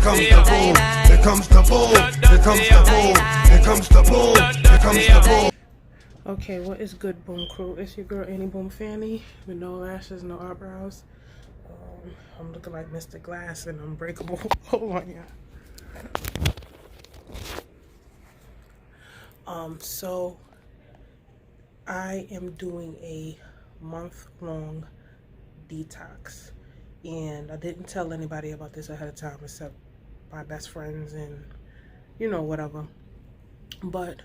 comes the boom, here comes the boom, here comes the boom, here comes the boom, here comes the boom. Okay, what is good, Boom Crew? It's your girl Annie Boom Fanny with no lashes, no eyebrows. I'm looking like Mr. Glass and Unbreakable. Hold on, yeah. So I am doing a month-long detox, and I didn't tell anybody about this ahead of time except my best friends and you know, whatever. But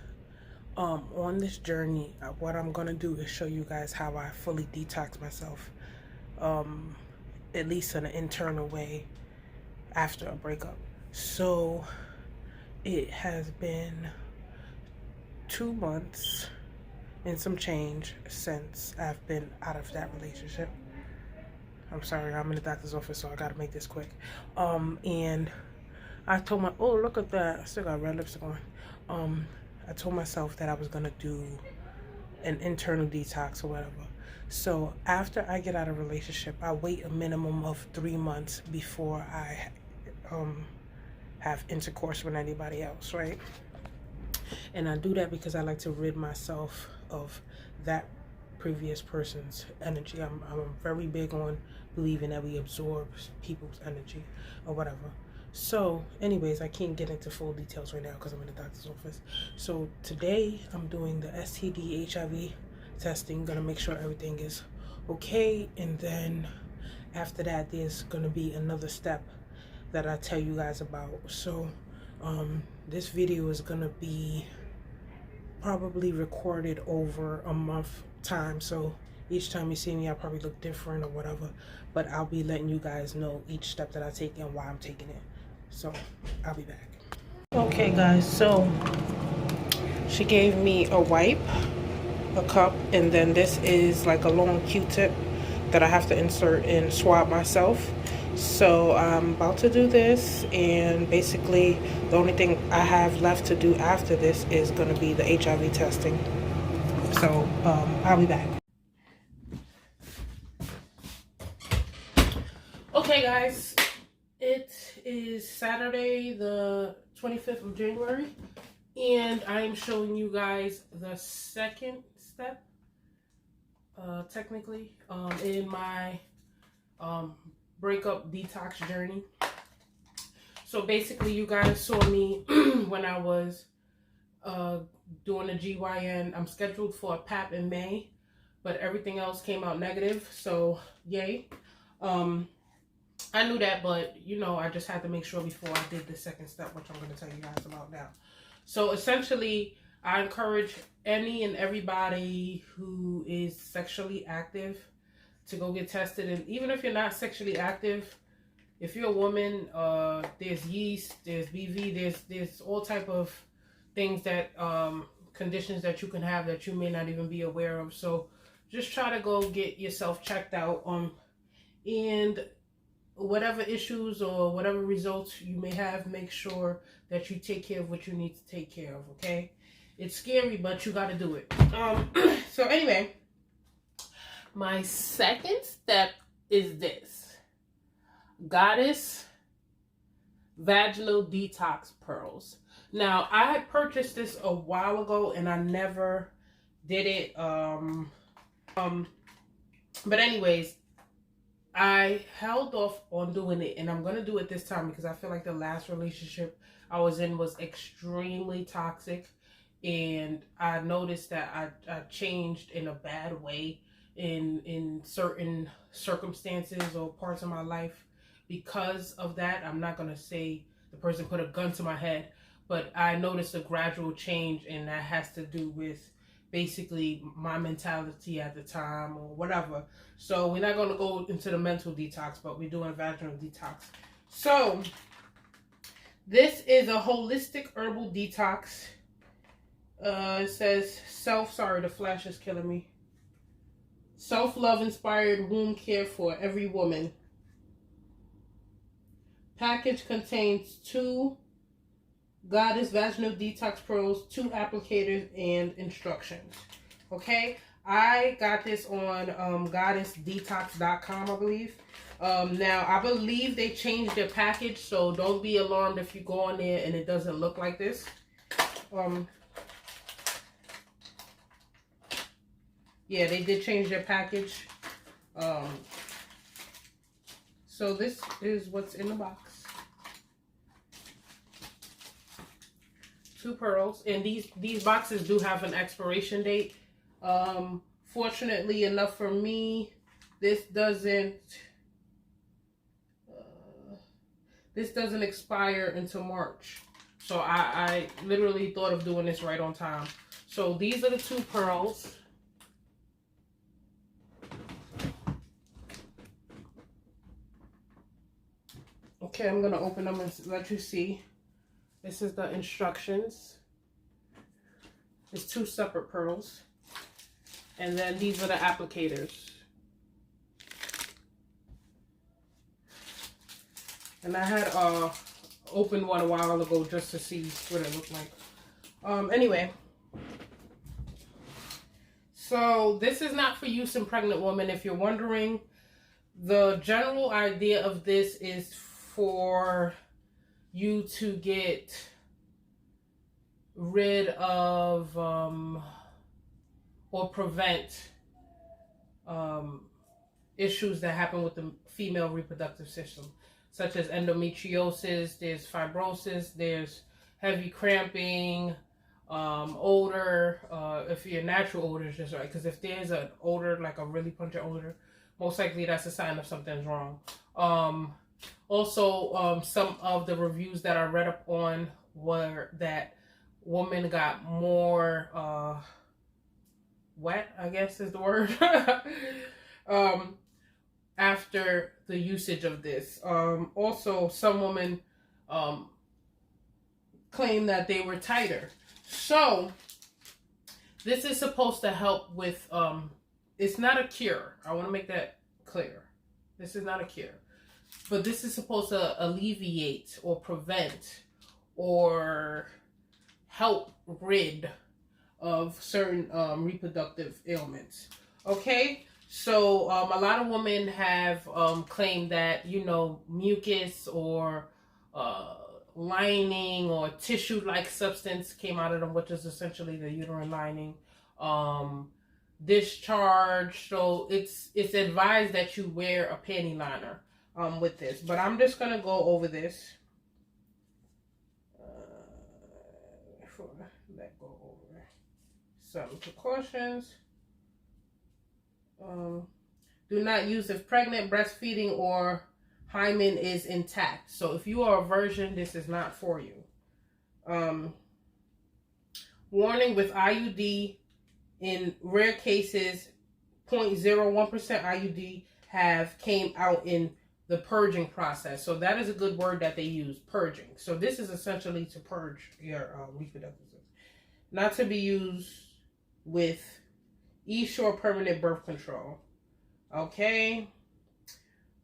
on this journey, what I'm gonna do is show you guys how I fully detox myself, at least in an internal way after a breakup. So it has been 2 months and some change since I've been out of that relationship. I'm sorry, I'm in the doctor's office, so I gotta make this quick. And I told my, oh, look at that, I still got red lipstick on. I told myself that I was gonna do an internal detox or whatever. So after I get out of a relationship, I wait a minimum of 3 months before I have intercourse with anybody else, right? And I do that because I like to rid myself of that previous person's energy. I'm very big on believing that we absorb people's energy or whatever. So anyways, I can't get into full details right now because I'm in the doctor's office. So today I'm doing the STD HIV testing, gonna make sure everything is okay, and then after that there's gonna be another step that I tell you guys about. So this video is gonna be probably recorded over a month time, so each time you see me I probably look different or whatever, but I'll be letting you guys know each step that I take and why I'm taking it. So I'll be back. Okay guys, so she gave me a wipe, a cup, and then this is like a long Q-tip that I have to insert and swab myself. So I'm about to do this, and basically the only thing I have left to do after this is going to be the HIV testing. So I'll be back. Okay guys, it is Saturday the 25th of January, and I am showing you guys the second step technically in my breakup detox journey. So basically you guys saw me when I was doing a GYN. I'm scheduled for a PAP in May, but everything else came out negative, so yay. I knew that, but you know, I just had to make sure before I did the second step, which I'm going to tell you guys about now. So essentially, I encourage any and everybody who is sexually active to go get tested. And even if you're not sexually active, if you're a woman, there's yeast, there's BV, there's all type of things that conditions that you can have that you may not even be aware of. So just try to go get yourself checked out, and whatever issues or whatever results you may have, make sure that you take care of what you need to take care of, okay? It's scary, but you got to do it. So anyway, my second step is this. Goddess Vaginal Detox Pearls. Now, I had purchased this a while ago and I never did it. But anyways, I held off on doing it, and I'm going to do it this time because I feel like the last relationship I was in was extremely toxic, and I noticed that I changed in a bad way in certain circumstances or parts of my life because of that. I'm not going to say the person put a gun to my head, but I noticed a gradual change, and that has to do with basically my mentality at the time or whatever. So we're not going to go into the mental detox, but we're doing a vaginal detox. So this is a holistic herbal detox. It says sorry, the flash is killing me. Self-love inspired womb care for every woman. Package contains 2 Goddess Vaginal Detox Pearls, 2 applicators, and instructions. Okay, I got this on goddessdetox.com, I believe. Now, I believe they changed their package, so don't be alarmed if you go on there and it doesn't look like this. Yeah, they did change their package. So this is what's in the box. 2 pearls, and these boxes do have an expiration date. Fortunately enough for me, this doesn't expire until March. So I literally thought of doing this right on time. So these are the 2 pearls. Okay, I'm gonna open them and let you see. This is the instructions. It's 2 separate pearls. And then these are the applicators. And I had opened one a while ago just to see what it looked like. Anyway. So this is not for use in pregnant women. If you're wondering, the general idea of this is for you to get rid of or prevent issues that happen with the female reproductive system, such as endometriosis, there's fibrosis, there's heavy cramping, odor, if your natural odor is just right, because if there's an odor, like a really pungent odor, most likely that's a sign of something's wrong. Also, some of the reviews that I read up on were that women got more wet, I guess is the word, after the usage of this. Also, some women claim that they were tighter. So, this is supposed to help with, it's not a cure. I want to make that clear. This is not a cure. But this is supposed to alleviate or prevent or help rid of certain reproductive ailments. Okay? So, a lot of women have claimed that, you know, mucus or lining or tissue-like substance came out of them, which is essentially the uterine lining. Discharge. So, it's advised that you wear a panty liner with this. But I'm just going to go over this. Let go over some precautions. Do not use if pregnant, breastfeeding, or hymen is intact. So if you are a virgin, this is not for you. Warning: with IUD, in rare cases, 0.01% IUD came out in the purging process. So that is a good word that they use, purging. So this is essentially to purge your reproductive system. Not to be used with e-shore permanent birth control. Okay?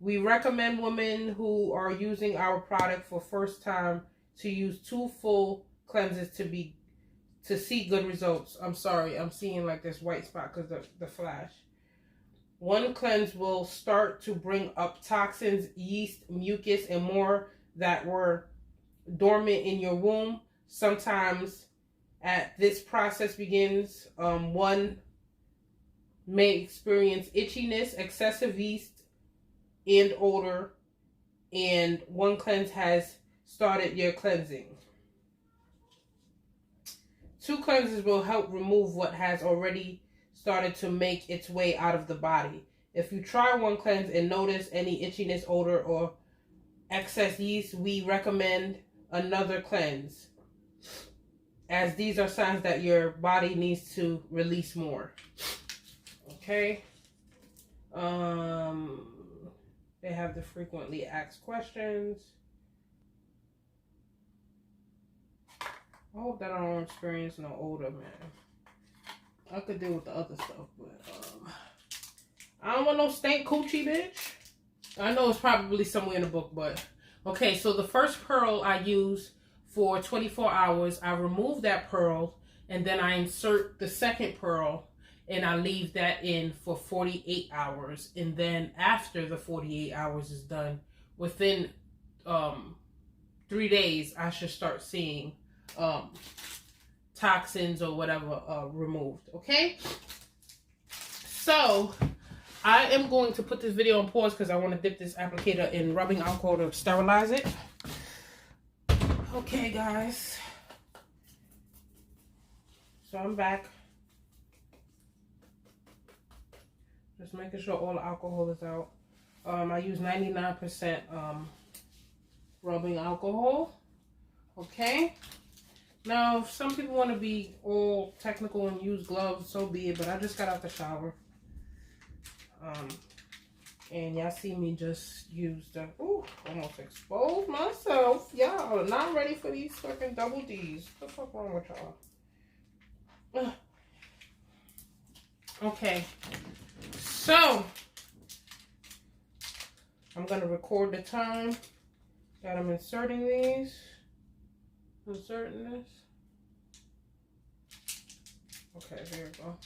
We recommend women who are using our product for first time to use 2 full cleanses to see good results. I'm sorry, I'm seeing like this white spot because of the flash. 1 cleanse will start to bring up toxins, yeast, mucus, and more that were dormant in your womb. Sometimes as this process begins, one may experience itchiness, excessive yeast, and odor, and 1 cleanse has started your cleansing. 2 cleanses will help remove what has already started to make its way out of the body. If you try 1 cleanse and notice any itchiness, odor, or excess yeast, we recommend another cleanse, as these are signs that your body needs to release more. Okay? They have the frequently asked questions. I hope that I don't experience no odor, man. I could deal with the other stuff, but I don't want no stank coochie, bitch. I know it's probably somewhere in the book, but okay. So the first pearl I use for 24 hours, I remove that pearl, and then I insert the second pearl, and I leave that in for 48 hours. And then after the 48 hours is done, within 3 days, I should start seeing toxins or whatever removed. Okay, so I am going to put this video on pause because I want to dip this applicator in rubbing alcohol to sterilize it. Okay, guys, so I'm back. Just making sure all the alcohol is out. I use 99% rubbing alcohol. Okay. Now, if some people want to be all technical and use gloves, so be it. But I just got out the shower. And y'all see me just use the... Ooh, almost exposed myself. Y'all are not ready for these fucking double Ds. What the fuck wrong with y'all? Okay. So, I'm going to record the time that I'm inserting these. Inserting this. Okay, there we go.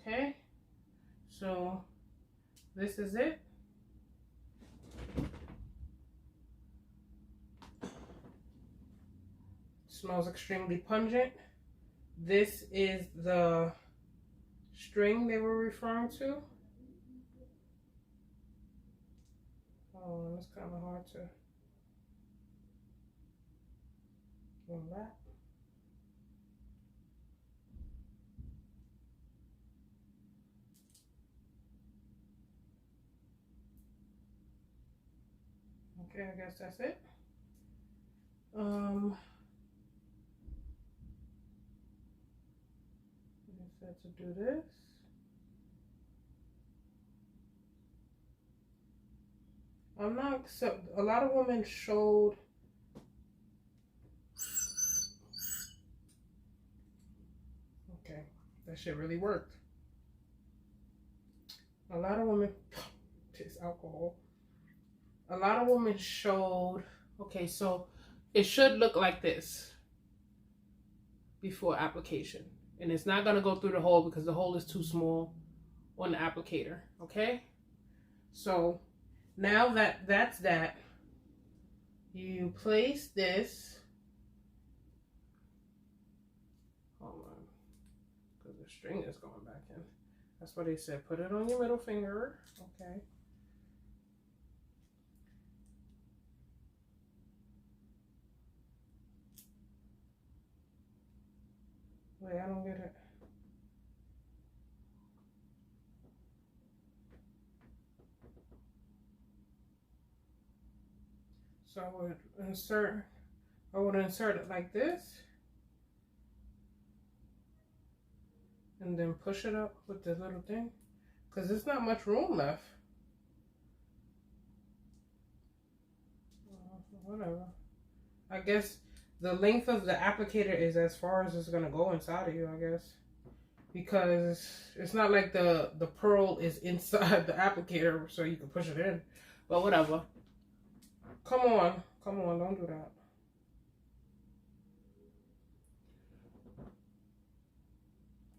Okay, so this is it. Smells extremely pungent. This is the string they were referring to. Oh, it's kind of hard to go back. Okay, I guess that's it. I said to do this. I'm not, so a lot of women showed okay, that shit really worked. A lot of women piss alcohol. A lot of women showed, okay, so it should look like this before application. And it's not gonna go through the hole because the hole is too small on the applicator, okay? So now that that's that, you place this, hold on, because the string is going back in. That's what they said, put it on your middle finger, okay? Wait, I don't get it. So I would insert it like this. And then push it up with the little thing. Because there's not much room left. Whatever. I guess the length of the applicator is as far as it's going to go inside of you, I guess. Because it's not like the pearl is inside the applicator so you can push it in. But whatever. Come on, don't do that.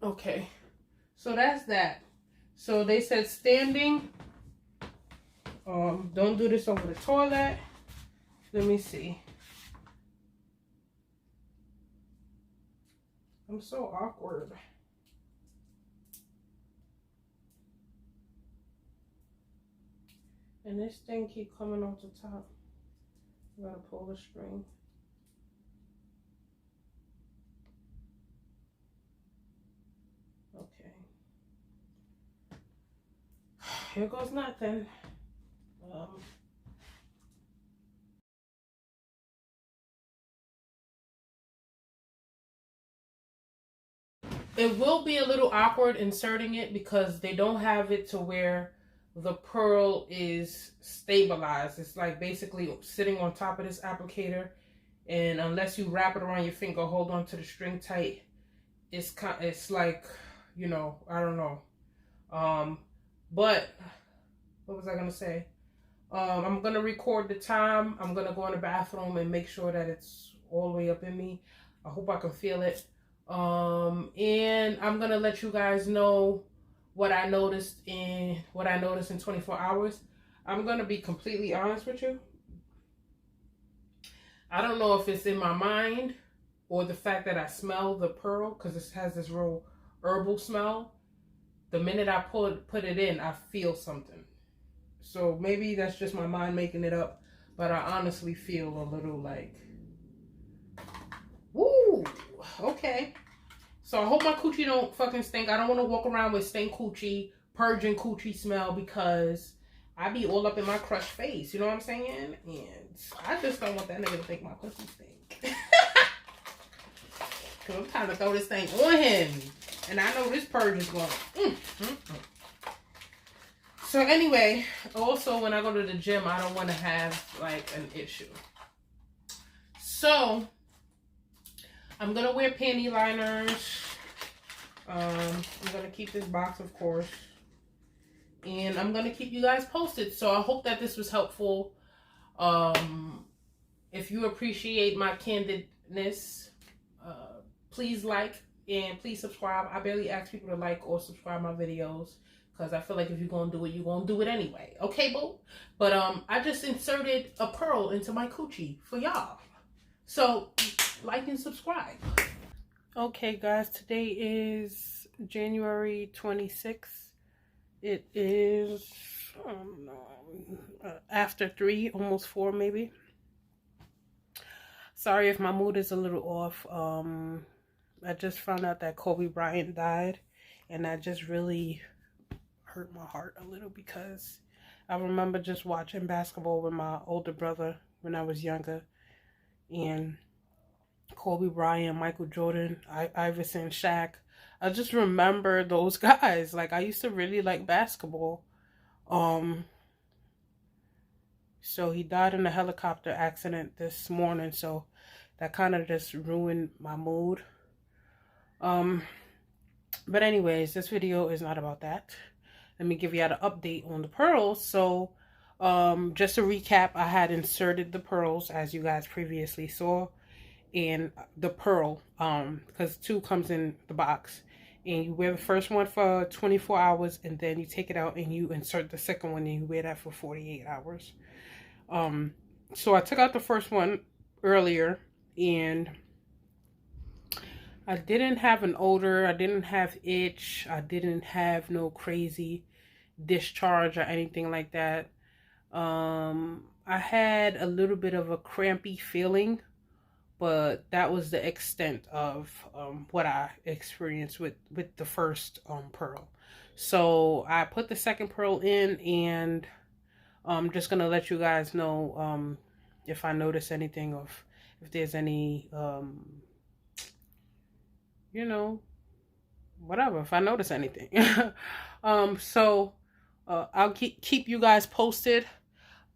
Okay, so that's that. So they said standing. Don't do this over the toilet. Let me see. I'm so awkward. And this thing keep coming off the top. I'm gonna pull the string. Okay. Here goes nothing. It will be a little awkward inserting it because they don't have it to where the pearl is stabilized. It's like basically sitting on top of this applicator, and unless you wrap it around your finger, hold on to the string tight, it's like, you know, I don't know. But what was I gonna say? I'm going to record the time. I'm going to go in the bathroom and make sure that it's all the way up in me. I hope I can feel it. And I'm going to let you guys know what I noticed in 24 hours. I'm going to be completely honest with you. I don't know if it's in my mind or the fact that I smell the pearl, because it has this real herbal smell. The minute I put it in, I feel something. So maybe that's just my mind making it up, but I honestly feel a little like, woo, okay. So I hope my coochie don't fucking stink. I don't want to walk around with stink coochie, purging coochie smell, because I be all up in my crushed face. You know what I'm saying? And I just don't want that nigga to think my pussy stink. Because I'm trying to throw this thing on him. And I know this purge is going. So anyway, also when I go to the gym, I don't want to have like an issue. So I'm going to wear panty liners. I'm going to keep this box, of course. And I'm going to keep you guys posted. So I hope that this was helpful. If you appreciate my candidness, please like and please subscribe. I barely ask people to like or subscribe my videos, because I feel like if you're going to do it, you're going to do it anyway. Okay, boo? But I just inserted a pearl into my coochie for y'all. So like and subscribe. Okay, guys. Today is January 26th. It is after 3, almost 4 maybe. Sorry if my mood is a little off. I just found out that Kobe Bryant died, and that just really hurt my heart a little, because I remember just watching basketball with my older brother when I was younger, and Kobe Bryant, Michael Jordan, Iverson, Shaq. I just remember those guys. Like, I used to really like basketball. So he died in a helicopter accident this morning, so that kind of just ruined my mood. But anyways, this video is not about that. Let me give you an update on the pearls. So, just to recap, I had inserted the pearls, as you guys previously saw, and the pearl, because 2 comes in the box, and you wear the first one for 24 hours, and then you take it out and you insert the second one, and you wear that for 48 hours. So I took out the first one earlier, and I didn't have an odor, I didn't have itch, I didn't have no crazy discharge or anything like that. I had a little bit of a crampy feeling, but that was the extent of what I experienced with the first pearl. So I put the second pearl in, and I'm just gonna let you guys know if I notice anything, or if there's any you know, whatever, if I notice anything. So I'll keep you guys posted.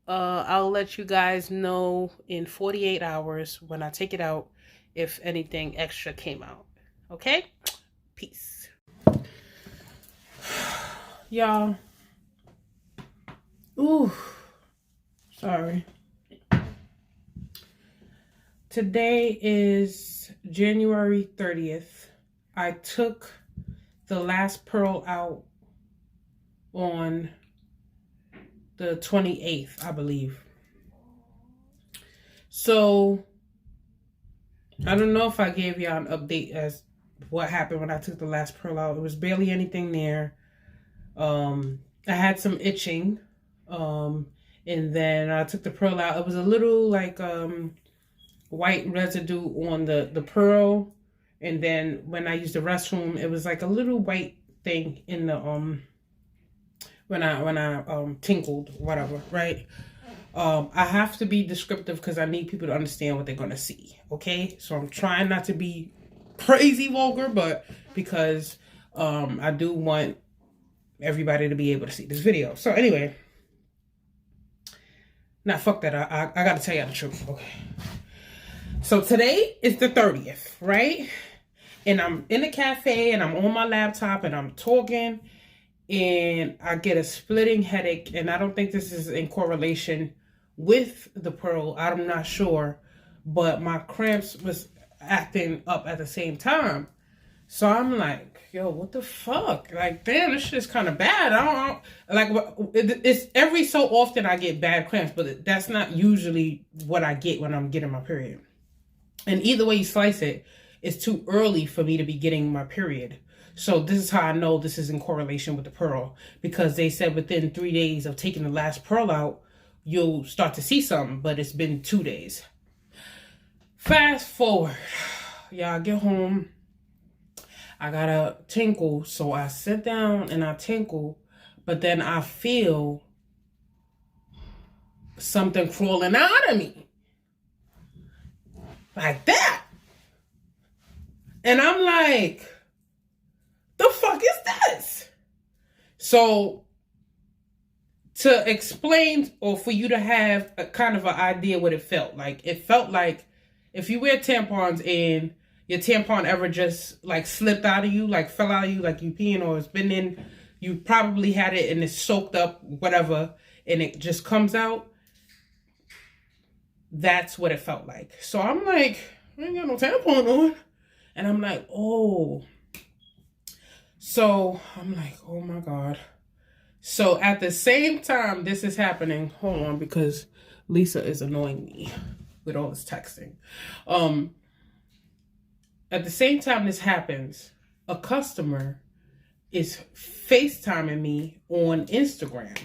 I'll let you guys know in 48 hours when I take it out if anything extra came out. Okay? Peace. Y'all. Ooh. Sorry. Today is January 30th. I took the last pearl out on the 28th, I believe. So I don't know if I gave y'all an update as what happened when I took the last pearl out. It was barely anything there. I had some itching, and then I took the pearl out. It was a little like white residue on the pearl, and then when I used the restroom, it was like a little white thing in the when I tinkled, whatever, right? I have to be descriptive because I need people to understand what they're gonna see. Okay, so I'm trying not to be crazy vulgar, but because I do want everybody to be able to see this video. So anyway, now fuck that. I gotta tell you the truth. Okay. So today is the 30th, right? And I'm in a cafe and I'm on my laptop and I'm talking, and I get a splitting headache, and I don't think this is in correlation with the pearl. I'm not sure, but my cramps was acting up at the same time. So I'm like, yo, what the fuck? Like, damn, this shit is kind of bad. I don't like, it's every so often I get bad cramps, but that's not usually what I get when I'm getting my period. And either way you slice it, it's too early for me to be getting my period. So this is how I know this is in correlation with the pearl, because they said within 3 days of taking the last pearl out, you'll start to see something, but it's been 2 days. Fast forward, y'all get home. I got a tinkle, so I sit down and I tinkle, but then I feel something crawling out of me. Like that. And I'm like, the fuck is this? So, to explain, or for you to have a kind of an idea what it felt like if you wear tampons and your tampon ever just like slipped out of you, like fell out of you, like you peeing, or it's been in, you probably had it and it's soaked up, whatever, and it just comes out. That's what it felt like. So I'm like, I ain't got no tampon on. And I'm like, oh. So I'm like, oh my God. So at the same time this is happening, hold on, because Lisa is annoying me with all this texting. At the same time this happens, a customer is FaceTiming me on Instagram.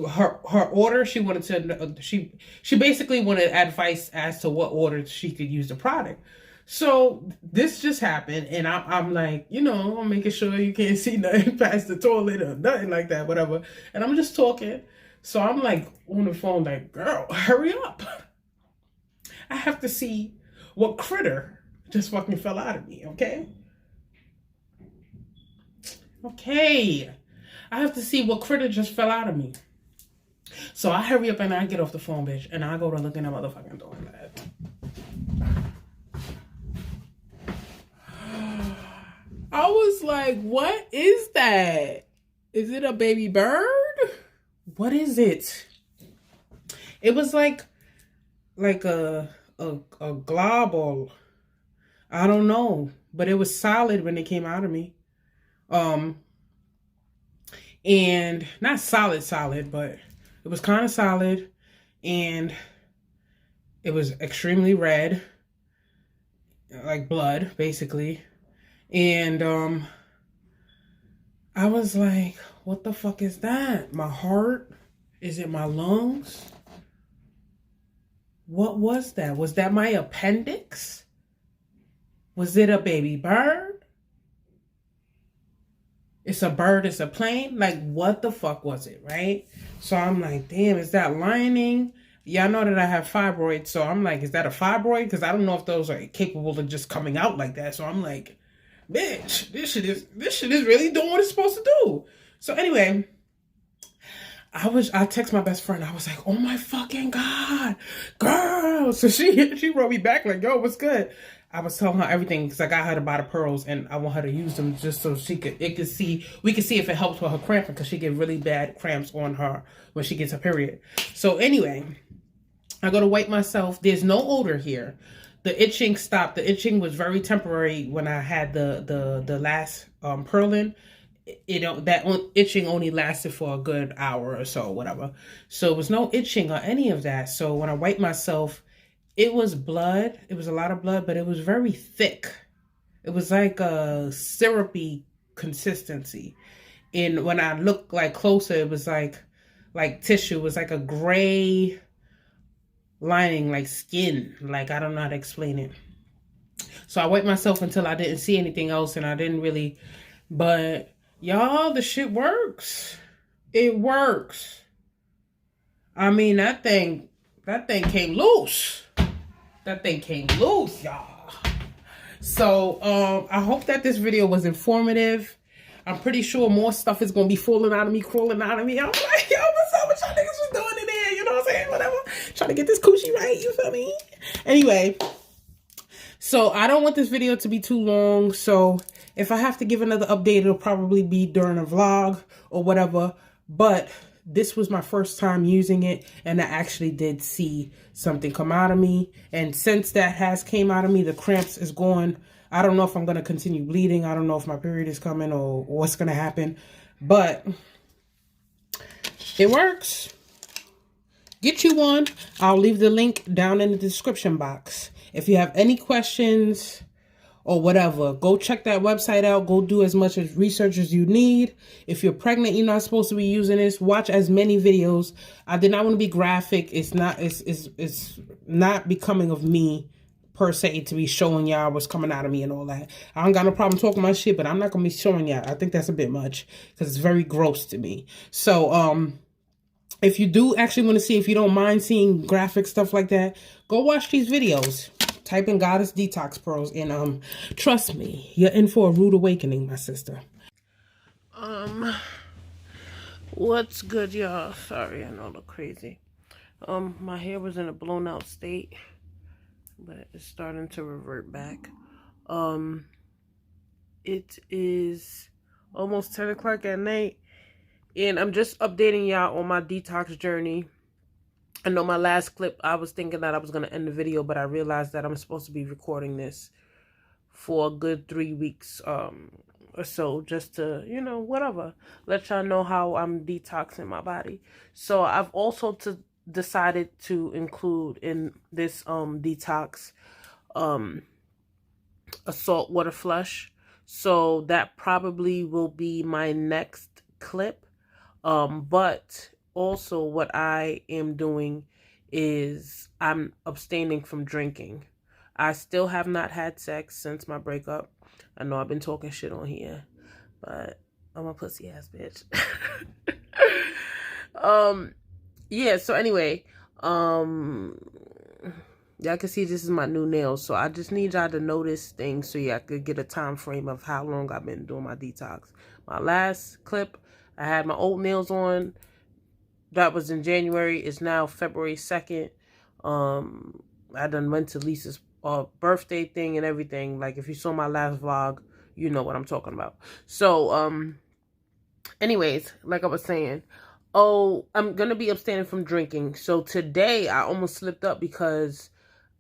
Her order, she wanted to, she basically wanted advice as to what order she could use the product. So this just happened, and I'm like, you know, I'm making sure you can't see nothing past the toilet or nothing like that, whatever. And I'm just talking. So I'm like on the phone like, girl, hurry up. I have to see what critter just fucking fell out of me, okay? Okay. I have to see what critter just fell out of me. So I hurry up and I get off the phone, bitch, and I go to look in that motherfucking toilet. I was like, what is that? Is it a baby bird? What is it? It was like a glob, or I don't know, but it was solid when it came out of me. And not solid, but it was kind of solid, and it was extremely red, like blood, basically. And I was like, what the fuck is that? My heart? Is it my lungs? What was that? Was that my appendix? Was it a baby bird? It's a bird, it's a plane. Like, what the fuck was it, right? So I'm like, damn, is that lining? Y'all know that I have fibroids, so I'm like, is that a fibroid? Because I don't know if those are capable of just coming out like that. So I'm like, bitch, this shit is really doing what it's supposed to do. So anyway, I text my best friend. I was like, oh my fucking God, girl. So she wrote me back like, yo, what's good? I was telling her everything because I got her to buy the pearls, and I want her to use them just so we could see if it helps with her cramping, because she get really bad cramps on her when she gets her period. So anyway, I go to wipe myself. There's no odor here. The itching stopped. The itching was very temporary when I had the last pearling. That itching only lasted for a good hour or so, whatever. So it was no itching or any of that. So when I wiped myself, it was blood. It was a lot of blood, but it was very thick. It was like a syrupy consistency. And when I looked like closer, it was like tissue. It was like a gray lining, like skin. Like, I don't know how to explain it. So I wiped myself until I didn't see anything else, and I didn't really, but y'all, the shit works. It works. I mean, that thing came loose. That thing came loose, y'all. So, I hope that this video was informative. I'm pretty sure more stuff is going to be falling out of me, crawling out of me. I'm like, yo, what's up? What y'all niggas was doing in there? You know what I'm saying? Whatever. Trying to get this coochie right. You feel me? Anyway, so I don't want this video to be too long. So If I have to give another update, it'll probably be during a vlog or whatever. But this was my first time using it, and I actually did see something come out of me. And since that has came out of me, the cramps is gone. I don't know if I'm going to continue bleeding. I don't know if my period is coming or what's going to happen. But it works. Get you one. I'll leave the link down in the description box. If you have any questions or whatever, go check that website out. Go do as much research as you need. If you're pregnant, you're not supposed to be using this. Watch as many videos. I did not want to be graphic. It's not becoming of me per se to be showing y'all what's coming out of me and all that. I don't got no problem talking my shit, but I'm not gonna be showing y'all. I think that's a bit much because it's very gross to me. So if you do actually want to see, if you don't mind seeing graphic stuff like that, go watch these videos. Type in Goddess Detox Pros, and trust me, you're in for a rude awakening, my sister. What's good, y'all? Sorry, I know I look crazy. My hair was in a blown out state, but it's starting to revert back. It is almost 10 o'clock at night, and I'm just updating y'all on my detox journey. I know my last clip, I was thinking that I was going to end the video, but I realized that I'm supposed to be recording this for a good 3 weeks or so, just to, you know, whatever, let y'all know how I'm detoxing my body. So I've also decided to include in this detox a saltwater flush. So that probably will be my next clip. But also what I am doing is I'm abstaining from drinking. I still have not had sex since my breakup. I know I've been talking shit on here, but I'm a pussy ass bitch. Yeah, so anyway, y'all can see this is my new nails, so I just need y'all to notice things so y'all could get a time frame of how long I've been doing my detox. My last clip, I had my old nails on. That was in January. It's now February 2nd. I done went to Lisa's birthday thing and everything. Like, if you saw my last vlog, you know what I'm talking about. So, anyways, like I was saying, I'm going to be abstaining from drinking. So today I almost slipped up because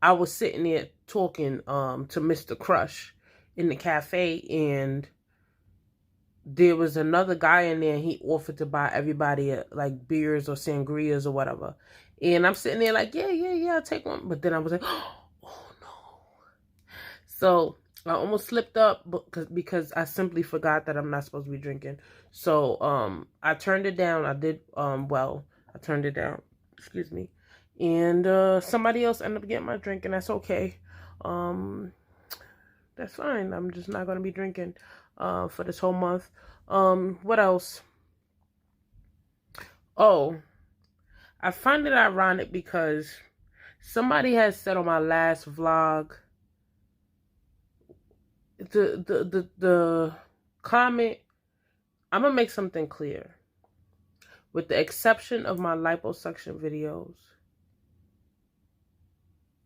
I was sitting there talking to Mr. Crush in the cafe, and there was another guy in there, and he offered to buy everybody like beers or sangrias or whatever. And I'm sitting there like, yeah, I'll take one. But then I was like, oh no. So I almost slipped up because I simply forgot that I'm not supposed to be drinking. So I turned it down. I did, I turned it down. Excuse me. And somebody else ended up getting my drink, and that's okay. That's fine. I'm just not going to be drinking for this whole month. What else? Oh, I find it ironic because somebody has said on my last vlog, the comment, I'm gonna make something clear. With the exception of my liposuction videos,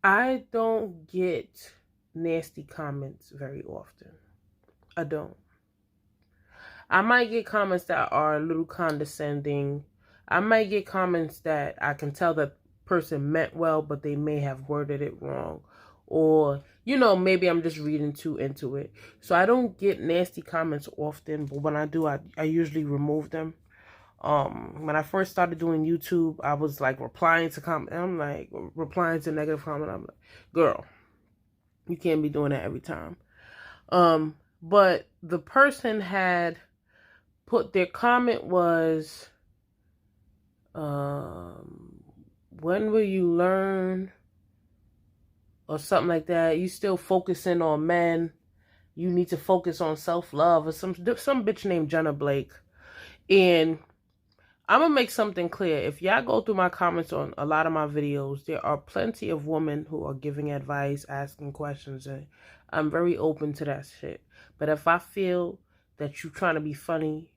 I don't get nasty comments very often. I don't. I might get comments that are a little condescending. I might get comments that I can tell the person meant well, but they may have worded it wrong. Or, you know, maybe I'm just reading too into it. So I don't get nasty comments often, but when I do, I usually remove them. When I first started doing YouTube, I was like replying to comment. I'm like replying to negative comment. I'm like, girl, you can't be doing that every time. But the person had put, their comment was, when will you learn, or something like that. You still focusing on men. You need to focus on self-love, or some bitch named Jenna Blake. And I'm going to make something clear. If y'all go through my comments on a lot of my videos, there are plenty of women who are giving advice, asking questions, and I'm very open to that shit. But if I feel that you're trying to be funny,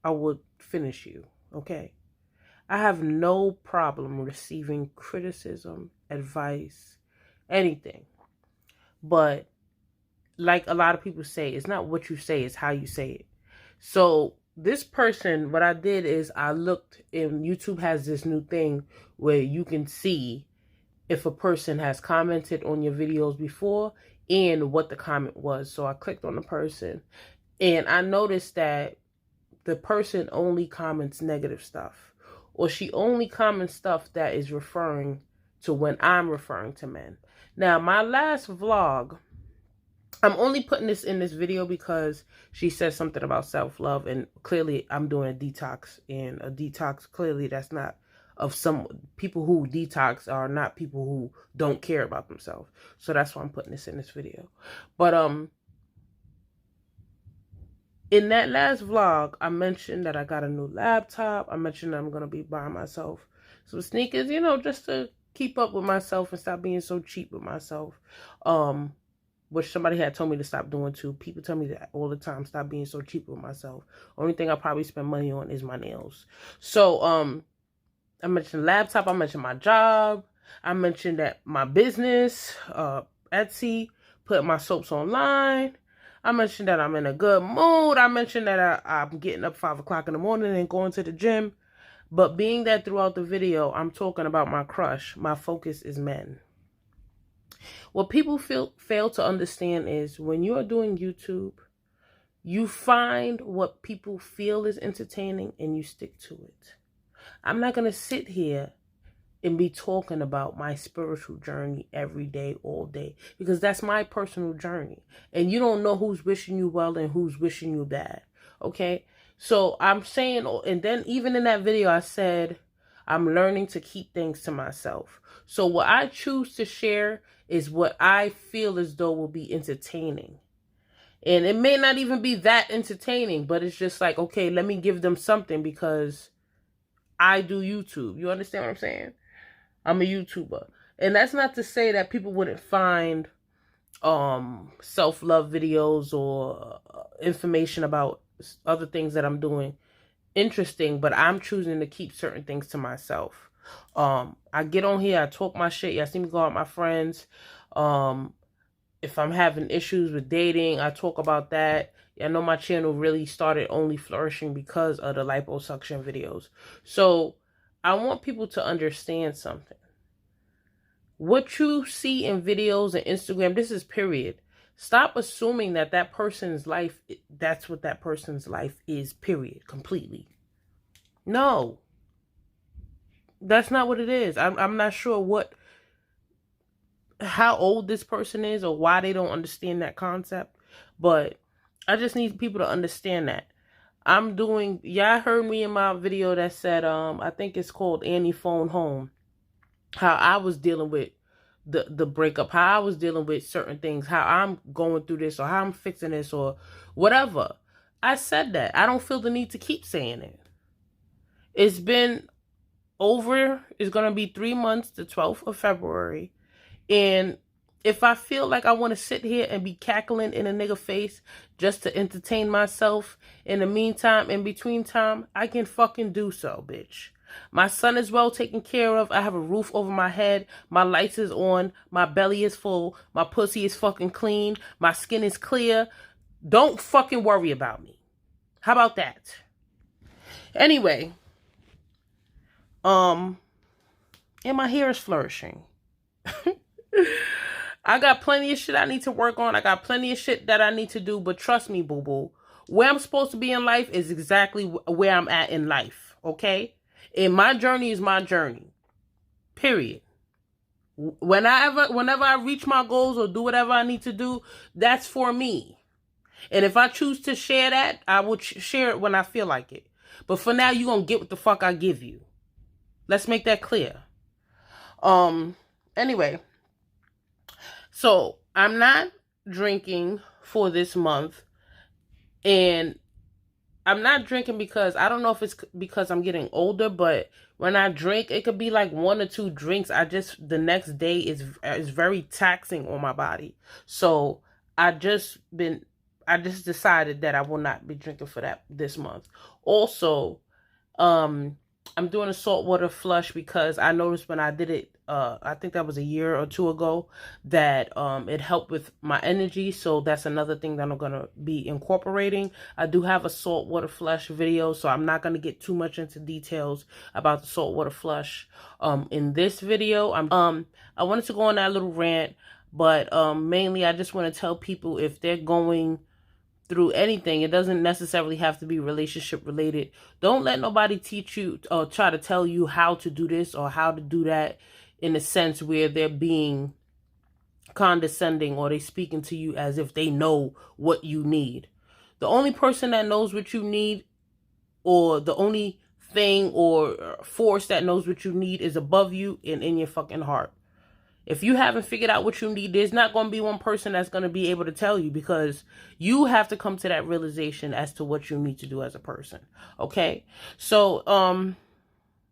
I would finish you, okay? I have no problem receiving criticism, advice, anything. But like a lot of people say, it's not what you say, it's how you say it. So this person, what I did is I looked, and YouTube has this new thing where you can see if a person has commented on your videos before and what the comment was. So I clicked on the person, and I noticed that the person only comments negative stuff, or she only comments stuff that is referring to when I'm referring to men. Now, my last vlog, I'm only putting this in this video because she said something about self-love, and clearly I'm doing a detox, and a detox, clearly that's not of some people who detox are not people who don't care about themselves. So that's why I'm putting this in this video. But in that last vlog, I mentioned that I got a new laptop. I mentioned that I'm going to be buying myself some sneakers, you know, just to keep up with myself and stop being so cheap with myself. Which somebody had told me to stop doing too. People tell me that all the time, stop being so cheap with myself. Only thing I probably spend money on is my nails. So, I mentioned laptop, I mentioned my job, I mentioned that my business, Etsy, put my soaps online. I mentioned that I'm in a good mood. I mentioned that I'm getting up 5 o'clock in the morning and going to the gym. But being that throughout the video, I'm talking about my crush, my focus is men. What people fail to understand is when you are doing YouTube, you find what people feel is entertaining and you stick to it. I'm not going to sit here and be talking about my spiritual journey every day, all day, because that's my personal journey. And you don't know who's wishing you well and who's wishing you bad. Okay? So I'm saying, and then even in that video, I said, I'm learning to keep things to myself. So what I choose to share is what I feel as though will be entertaining. And it may not even be that entertaining, but it's just like, okay, let me give them something because I do YouTube. You understand what I'm saying? I'm a YouTuber. And that's not to say that people wouldn't find self-love videos or information about other things that I'm doing interesting, but I'm choosing to keep certain things to myself. I get on here, I talk my shit. Y'all see me go out with my friends. If I'm having issues with dating, I talk about that. I know my channel really started only flourishing because of the liposuction videos. So I want people to understand something. What you see in videos and Instagram, this is period. Stop assuming that that person's life, that's what that person's life is, period, completely. No. That's not what it is. I'm not sure how old this person is or why they don't understand that concept. But I just need people to understand that. Y'all heard me in my video that said, I think it's called Annie Phone Home. How I was dealing with the breakup, how I was dealing with certain things, how I'm going through this or how I'm fixing this or whatever. I said that. I don't feel the need to keep saying it. It's been over, it's going to be 3 months, the 12th of February. And if I feel like I want to sit here and be cackling in a nigga face just to entertain myself in the meantime, in between time, I can fucking do so, bitch. My son is well taken care of. I have a roof over my head. My lights is on. My belly is full. My pussy is fucking clean. My skin is clear. Don't fucking worry about me. How about that? Anyway, and my hair is flourishing. I got plenty of shit I need to work on. I got plenty of shit that I need to do. But trust me, boo-boo. Where I'm supposed to be in life is exactly where I'm at in life. Okay? And my journey is my journey. Period. Whenever I reach my goals or do whatever I need to do, that's for me. And if I choose to share that, I will share it when I feel like it. But for now, you're going to get what the fuck I give you. Let's make that clear. Anyway. So, I'm not drinking for this month. And I'm not drinking because, I don't know if it's because I'm getting older, but when I drink, it could be like 1 or 2 drinks. The next day is very taxing on my body. So, I just decided that I will not be drinking for this month. Also, I'm doing a saltwater flush because I noticed when I did it, I think that was a year or two ago, that it helped with my energy. So that's another thing that I'm going to be incorporating. I do have a saltwater flush video, so I'm not going to get too much into details about the saltwater flush in this video. I wanted to go on that little rant, but mainly I just want to tell people, if they're going through anything, it doesn't necessarily have to be relationship related. Don't let nobody teach you or try to tell you how to do this or how to do that, in a sense where they're being condescending or they speaking to you as if they know what you need. The only person that knows what you need, or the only thing or force that knows what you need, is above you and in your fucking heart. If you haven't figured out what you need, there's not going to be one person that's going to be able to tell you, because you have to come to that realization as to what you need to do as a person. Okay? So,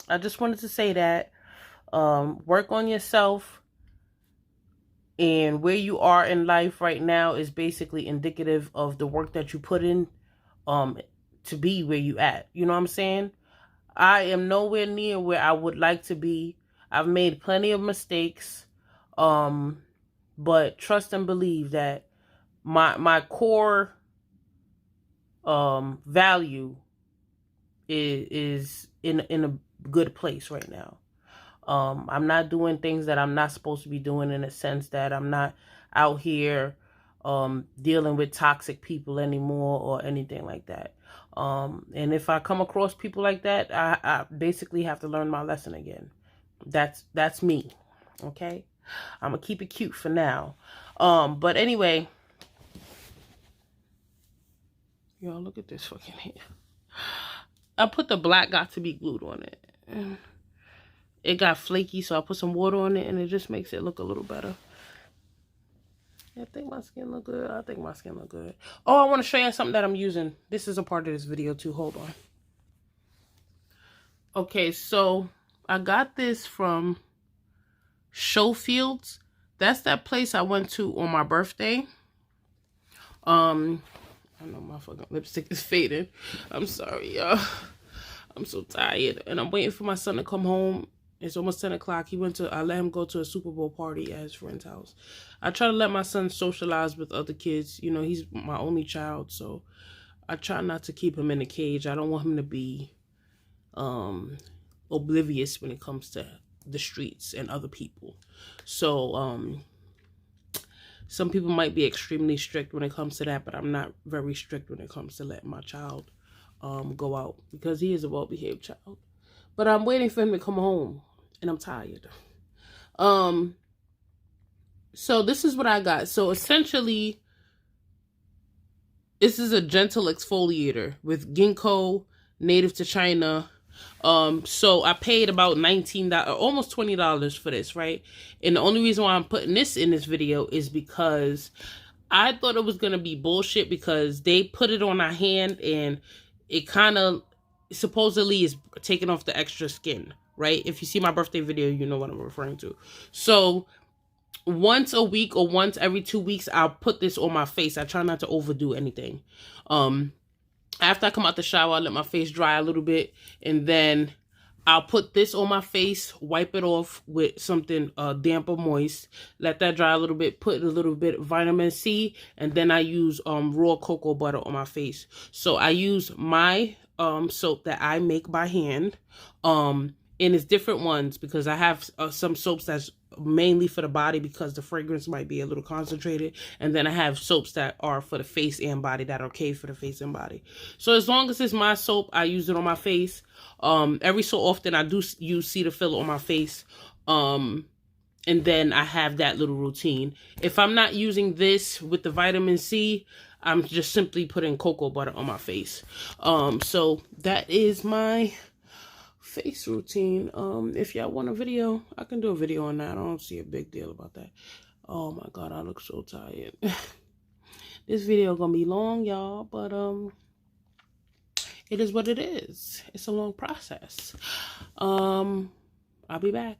I just wanted to say that, work on yourself, and where you are in life right now is basically indicative of the work that you put in, to be where you at. You know what I'm saying? I am nowhere near where I would like to be. I've made plenty of mistakes. But trust and believe that my core value is in a good place right now. I'm not doing things that I'm not supposed to be doing, in a sense that I'm not out here dealing with toxic people anymore or anything like that. And if I come across people like that, I basically have to learn my lesson again. That's me. Okay? I'm gonna keep it cute for now. But anyway, y'all, look at this fucking hair. I put the black got to be glued on it. It got flaky, so I put some water on it, and it just makes it look a little better. I think my skin look good. I think my skin look good. Oh, I want to show you something that I'm using. This is a part of this video too. Hold on. Okay, so I got this from Showfields. That's that place I went to on my birthday. I know my fucking lipstick is fading. I'm sorry, y'all. I'm so tired, and I'm waiting for my son to come home. It's almost 10 o'clock. I let him go to a Super Bowl party at his friend's house. I try to let my son socialize with other kids. You know, he's my only child, so I try not to keep him in a cage. I don't want him to be oblivious when it comes to the streets and other people. So some people might be extremely strict when it comes to that, but I'm not very strict when it comes to letting my child go out, because he is a well-behaved child. But I'm waiting for him to come home, and I'm tired. So this is what I got. So essentially, this is a gentle exfoliator with ginkgo, native to China. So I paid about $19, almost $20 for this, right? And the only reason why I'm putting this in this video is because I thought it was going to be bullshit, because they put it on our hand and it kind of supposedly is taking off the extra skin, right? If you see my birthday video, you know what I'm referring to. So once a week or once every 2 weeks, I'll put this on my face. I try not to overdo anything. After I come out the shower, I let my face dry a little bit, and then I'll put this on my face, wipe it off with something damp or moist, let that dry a little bit, put a little bit of vitamin C, and then I use raw cocoa butter on my face. So I use my soap that I make by hand, and it's different ones, because I have some soaps that's mainly for the body, because the fragrance might be a little concentrated, and then I have soaps that are for the face and body that are okay for the face and body. So as long as it's my soap, I use it on my face. Every so often I do use Cetaphil on my face, and then I have that little routine. If I'm not using this with the vitamin C, I'm just simply putting cocoa butter on my face. So that is my face routine. If y'all want a video, I can do a video on that. I don't see a big deal about that. Oh my god, I look so tired. This video gonna be long, y'all, but it is what it is. It's a long process. I'll be back.